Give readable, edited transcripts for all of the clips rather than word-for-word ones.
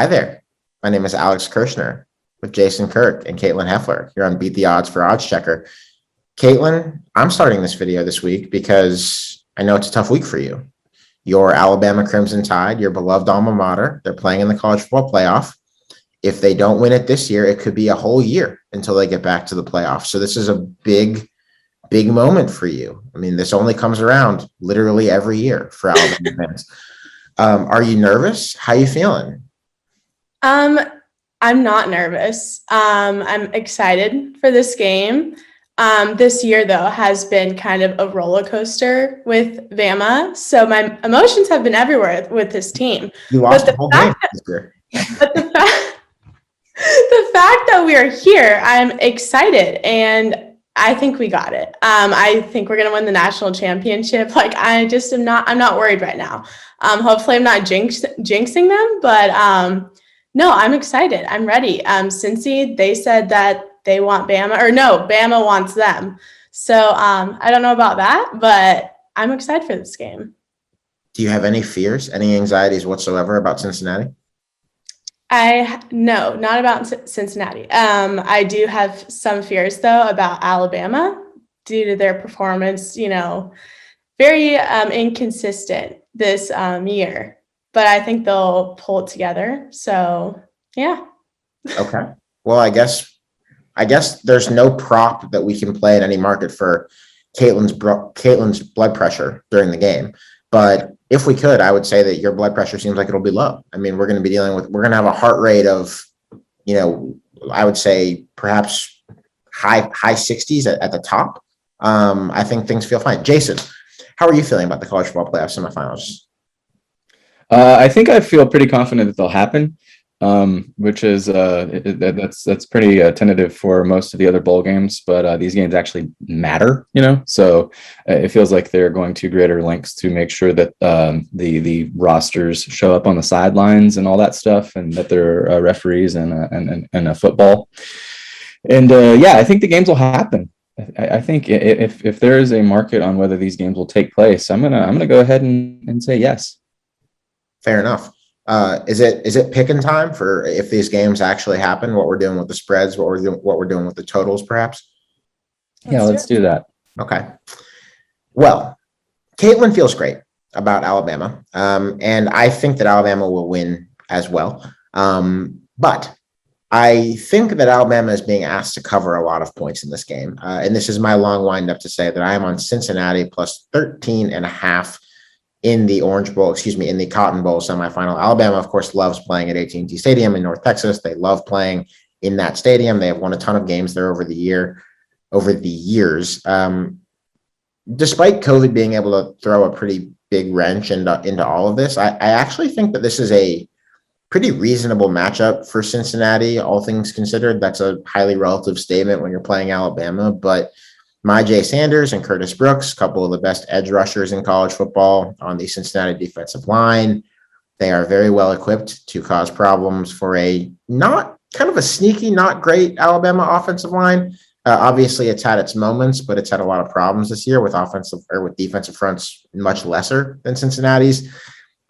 Hi there. My name is Alex Kirshner with Jason Kirk and Katelyn Heffler here on Beat the Odds for Odds Checker. Caitlin, I'm starting this video this week because I know it's a tough week for you. Your Alabama Crimson Tide, your beloved alma mater, they're playing in the college football playoff. If they don't win it this year, it could be a whole year until they get back to the playoffs. So this is a big moment for you. I mean, this only comes around literally every year for Alabama fans. Are you nervous? How are you feeling? I'm not nervous. I'm excited for this game. This year, though, has been kind of a roller coaster with Bama. So my emotions have been everywhere with this team. You lost the whole game this year. But the fact that we are here, I'm excited, and I think we got it. I think we're gonna win the national championship. I'm not worried right now. Hopefully I'm not jinxing them, but no, I'm excited. I'm ready. Cincy, they said that they want Bama, or no, Bama wants them. So I don't know about that, but I'm excited for this game. Do you have any fears, any anxieties whatsoever about Cincinnati? No, not about Cincinnati. I do have some fears, though, about Alabama due to their performance, very inconsistent this year. But I think they'll pull it together. So, yeah. Okay. Well, I guess there's no prop that we can play in any market for Caitlin's blood pressure during the game. But if we could, I would say that your blood pressure seems like it'll be low. I mean, we're going to have a heart rate of, I would say perhaps high 60s at the top. I think things feel fine. Jason, how are you feeling about the college football playoff semifinals? I think I feel pretty confident that they'll happen, which is that's pretty tentative for most of the other bowl games. But these games actually matter, So it feels like they're going to greater lengths to make sure that the rosters show up on the sidelines and all that stuff, and that there are referees and a football. And I think the games will happen. I think if there is a market on whether these games will take place, I'm gonna go ahead and say yes. Fair enough. Is it picking time for if these games actually happen? What we're doing with the spreads, what we're doing with the totals, perhaps? Let's do that. Okay. Well, Caitlin feels great about Alabama, and I think that Alabama will win as well. But I think that Alabama is being asked to cover a lot of points in this game, and this is my long wind up to say that I am on Cincinnati plus 13.5. in the in the Cotton Bowl semifinal. Alabama, of course, loves playing at AT&T Stadium in North Texas. They love playing in that stadium. They have won a ton of games there over the years. Despite COVID being able to throw a pretty big wrench into all of this, I actually think that this is a pretty reasonable matchup for Cincinnati, all things considered. That's a highly relative statement when you're playing Alabama, but Myjai Sanders and Curtis Brooks, a couple of the best edge rushers in college football on the Cincinnati defensive line. They are very well equipped to cause problems for a not kind of a sneaky, not great Alabama offensive line. Obviously, it's had its moments, but it's had a lot of problems this year with defensive fronts much lesser than Cincinnati's.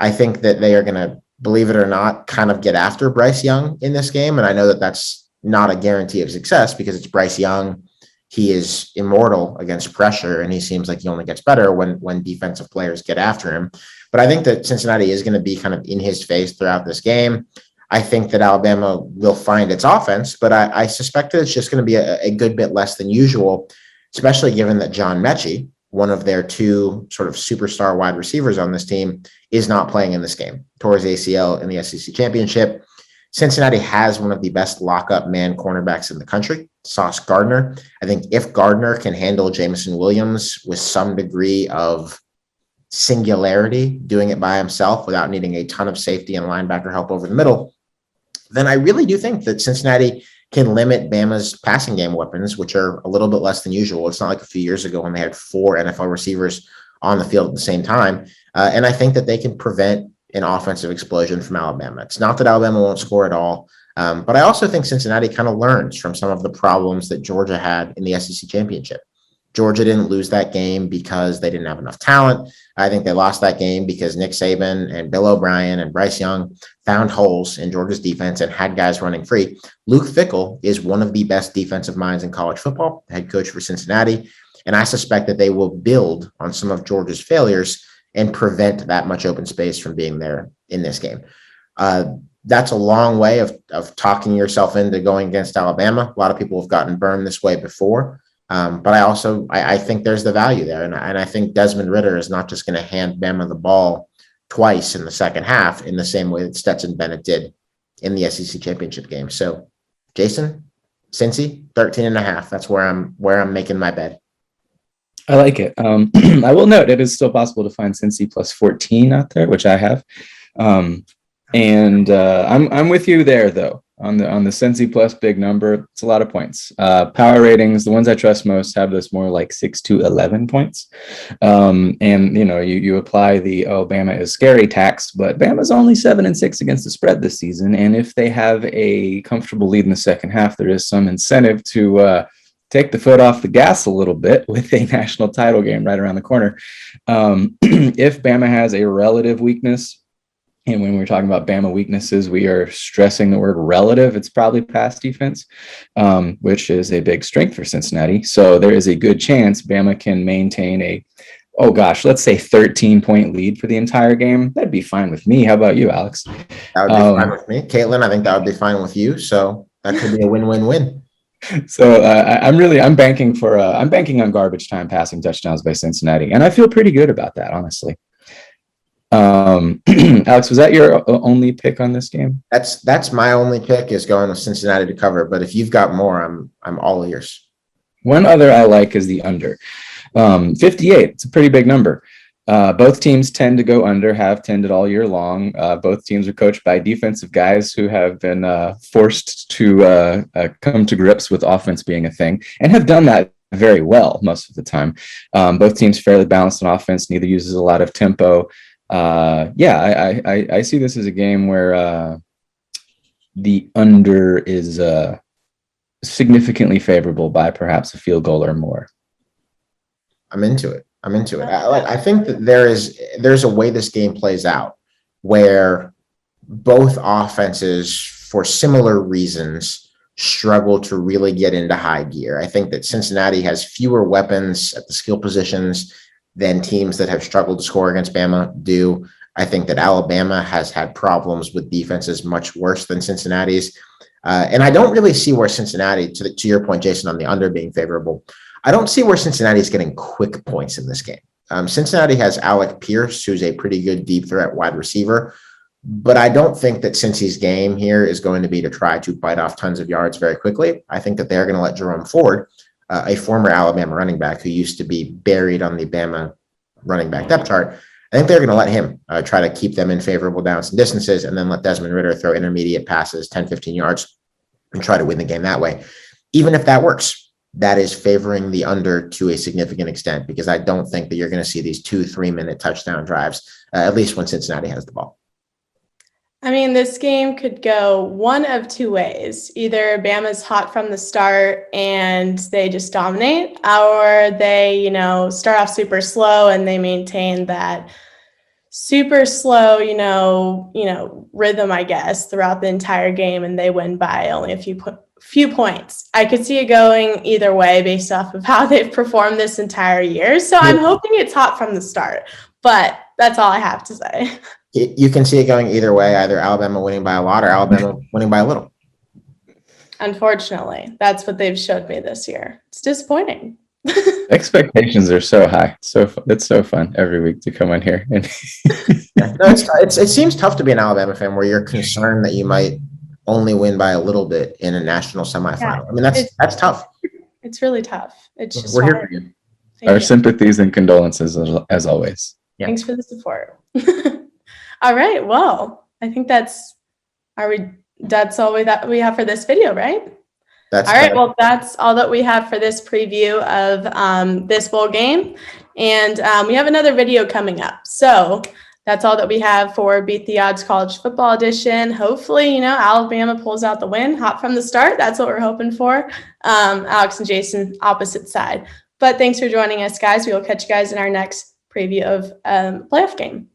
I think that they are going to, believe it or not, kind of get after Bryce Young in this game. And I know that that's not a guarantee of success because it's Bryce Young. He is immortal against pressure, and he seems like he only gets better when defensive players get after him. But I think that Cincinnati is going to be kind of in his face throughout this game. I think that Alabama will find its offense, but I suspect that it's just going to be a good bit less than usual, especially given that John Mechie, one of their two sort of superstar wide receivers on this team, is not playing in this game. Tore his ACL in the SEC championship. Cincinnati has one of the best lockup man cornerbacks in the country, Sauce Gardner. I think if Gardner can handle Jameson Williams with some degree of singularity, doing it by himself without needing a ton of safety and linebacker help over the middle, then I really do think that Cincinnati can limit Bama's passing game weapons, which are a little bit less than usual. It's not like a few years ago when they had 4 NFL receivers on the field at the same time. And I think that they can prevent an offensive explosion from Alabama. It's not that Alabama won't score at all, but I also think Cincinnati kind of learns from some of the problems that Georgia had in the SEC championship. Georgia didn't lose that game because they didn't have enough talent. I think they lost that game because Nick Saban and Bill O'Brien and Bryce Young found holes in Georgia's defense and had guys running free. Luke Fickell is one of the best defensive minds in college football, head coach for Cincinnati. And I suspect that they will build on some of Georgia's failures and prevent that much open space from being there in this game. That's a long way of talking yourself into going against Alabama. A lot of people have gotten burned this way before. But I think there's the value there. And I think Desmond Ridder is not just going to hand Bama the ball twice in the second half in the same way that Stetson Bennett did in the SEC championship game. So Jason, Cincy, 13.5. That's where I'm making my bet. I like it. I will note it is still possible to find Cincy plus 14 out there, which I have. I'm with you there though. On the Cincy plus big number, it's a lot of points. Power ratings, the ones I trust most, have this more like 6 to 11 points. And you apply the Bama is scary tax, but Bama's only 7-6 against the spread this season. And if they have a comfortable lead in the second half, there is some incentive to take the foot off the gas a little bit with a national title game right around the corner. If Bama has a relative weakness, and when we're talking about Bama weaknesses, we are stressing the word relative. It's probably pass defense, which is a big strength for Cincinnati. So there is a good chance Bama can maintain let's say 13-point lead for the entire game. That'd be fine with me. How about you, Alex? That would be fine with me. Caitlin, I think that would be fine with you. So that could be a win-win-win. So I'm banking on garbage time passing touchdowns by Cincinnati, and I feel pretty good about that, honestly. Alex, was that your only pick on this game? That's my only pick, is going with Cincinnati to cover. But if you've got more, I'm all ears. One other I like is the under. 58. It's a pretty big number. Both teams tend to go under, have tended all year long. Both teams are coached by defensive guys who have been forced to come to grips with offense being a thing, and have done that very well most of the time. Both teams fairly balanced on offense. Neither uses a lot of tempo. I see this as a game where the under is significantly favorable by perhaps a field goal or more. I'm into it. I think that there's a way this game plays out where both offenses, for similar reasons, struggle to really get into high gear. I think that Cincinnati has fewer weapons at the skill positions than teams that have struggled to score against Bama do. I think that Alabama has had problems with defenses much worse than Cincinnati's. And I don't really see where Cincinnati, to your point, Jason, on the under being favorable, I don't see where Cincinnati is getting quick points in this game. Cincinnati has Alec Pierce, who's a pretty good deep threat wide receiver, but I don't think that Cincy's game here is going to be to try to bite off tons of yards very quickly. I think that they're going to let Jerome Ford, a former Alabama running back who used to be buried on the Bama running back depth chart, I think they're going to let him try to keep them in favorable downs and distances, and then let Desmond Ridder throw intermediate passes, 10, 15 yards, and try to win the game that way. Even if that works, that is favoring the under to a significant extent, because I don't think that you're going to see these 2-3 minute touchdown drives, at least when Cincinnati has the ball. I mean, this game could go one of two ways. Either Bama's hot from the start and they just dominate, or they, start off super slow and they maintain that super slow, rhythm, I guess, throughout the entire game, and they win by only a few points. I could see it going either way based off of how they've performed this entire year. So I'm hoping it's hot from the start, but that's all I have to say. You can see it going either way, either Alabama winning by a lot or Alabama winning by a little. Unfortunately, that's what they've showed me this year. It's disappointing. Expectations are so high. It's so fun every week to come on here. And it seems tough to be an Alabama fan where you're concerned that you might only win by a little bit in a national semifinal. Yeah, I mean, that's tough. It's really tough. It's just we're here for you. Our sympathies and condolences as always. Yeah. Thanks for the support. All right. Well, I think that's all we have for this video, right? All right. Well, that's all that we have for this preview of this bowl game. And we have another video coming up. So that's all that we have for Beat the Odds College Football Edition. Hopefully, Alabama pulls out the win, hot from the start. That's what we're hoping for. Alex and Jason, opposite side. But thanks for joining us, guys. We will catch you guys in our next preview of playoff game.